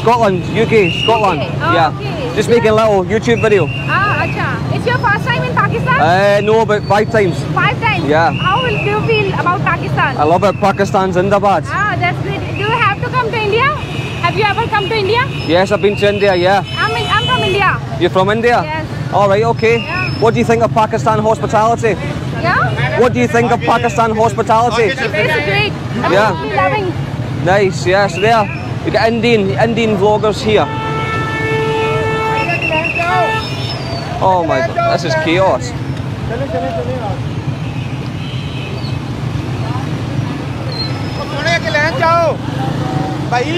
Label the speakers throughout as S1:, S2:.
S1: Scotland, UK, Scotland.
S2: UK. Oh,
S1: yeah.
S2: okay.
S1: Just making a little YouTube video.
S2: Ah, acha. It's your first time in Pakistan?
S1: No, about 5 times.
S2: 5 times?
S1: Yeah.
S2: How will you feel about Pakistan?
S1: I love it. Pakistan's Zindabad.
S2: Ah, that's great. Do you have to come to India? Have you ever come to India?
S1: Yes, I've been to India, yeah.
S2: I'm from India.
S1: You're from India?
S2: Yes.
S1: Alright, okay.
S2: Yeah.
S1: What do you think of Pakistan hospitality?
S2: Yeah?
S1: What do you think of Pakistan hospitality?
S2: It's great.
S1: Yeah.
S2: I'm loving.
S1: Nice, yes, there. You got Indian vloggers here. Oh my god, this is chaos.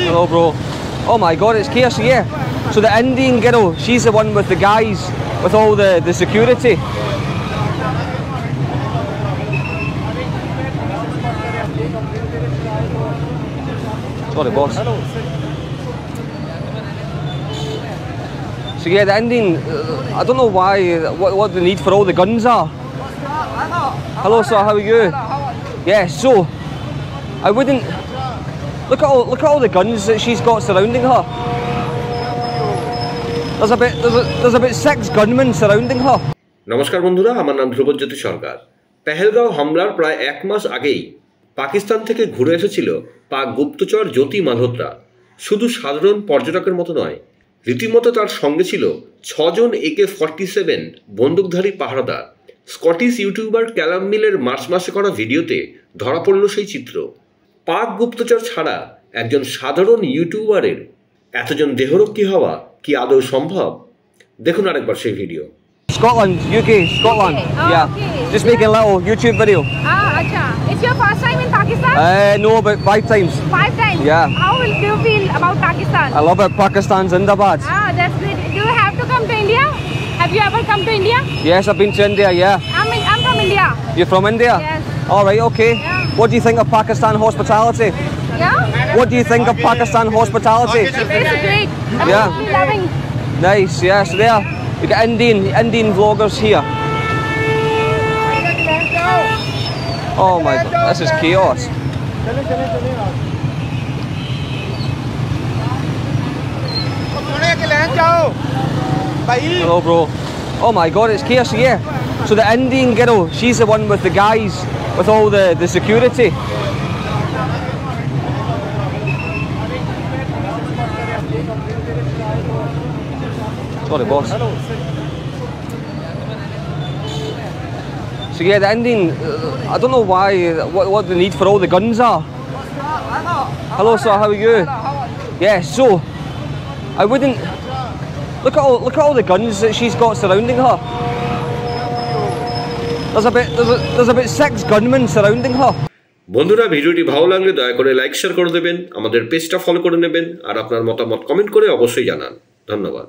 S1: Hello bro. Oh my god, it's chaos, yeah. So the Indian girl, she's the one with the guys, with all the security. Sorry boss. So yeah, the Indian, I don't know why, what the need for all the guns are. Hello sir, how are you? Yeah, so, I wouldn't, look at all the guns that she's got surrounding her. There's about 6 gunmen surrounding her.
S3: নমস্কার বন্ধুরা, আমার নাম ধ্রুবজ্যোতি সরকার। পেহেলগাঁও হামলার প্রায় 1 মাস আগেই পাকিস্তান থেকে ঘুরে এসেছিল পাক গুপ্তচর জ্যোতি মালহোত্রা। শুধু সাধারণ পর্যটকের মতো নয়, রীতিমতো তার সঙ্গে ছিল 6 জন AK-47 বন্দুকধারী পাহারাদার। স্কটিশ ইউটিউবার ক্যালাম মিলের মার্চ মাসে করা ভিডিওতে ধরা পড়ল সেই চিত্র। পাক গুপ্তচর ছাড়া একজন সাধারণ ইউটিউবারের এতজন দেহরক্ষী হওয়া কি আদৌ সম্ভব? দেখুন আরেকবার সেই video.
S1: Scotland, UK, Scotland.
S2: UK. Oh,
S1: yeah.
S2: okay.
S1: Just making a little YouTube video.
S2: Ah, acha. It's your first time in Pakistan?
S1: No, about 5 times.
S2: 5 times?
S1: Yeah.
S2: How will you feel about Pakistan?
S1: I love it. Pakistan's Zindabad.
S2: Ah, that's great. Do you have to come to India? Have you ever come to India?
S1: Yes, I've been to India, yeah.
S2: I'm from India.
S1: You're from India?
S2: Yes.
S1: Alright, okay.
S2: Yeah.
S1: What do you think of Pakistan hospitality?
S2: Yeah?
S1: What do you think of Pakistan hospitality?
S2: It's great.
S1: Yeah.
S2: I'm loving.
S1: Nice, yes, there. You got Indian vloggers here. Oh my god, this is chaos. Hello bro. Oh my god, it's chaos, yeah. So the Indian girl, she's the one with the guys, with all the security. Sorry boss. So yeah, the Indian, I don't know why, what the need for all the guns are. Hello sir, how are you? Yeah, so, I wouldn't, look at all the guns that she's got surrounding her. There's about 6 gunmen surrounding her.
S3: বন্ধুরা, ভিডিওটি ভালো লাগলে দয়া করে like share করে দেবেন, আমাদের পেজটা ফলো করে নেবেন আর আপনার মতামত কমেন্ট করে অবশ্যই জানান। ধন্যবাদ।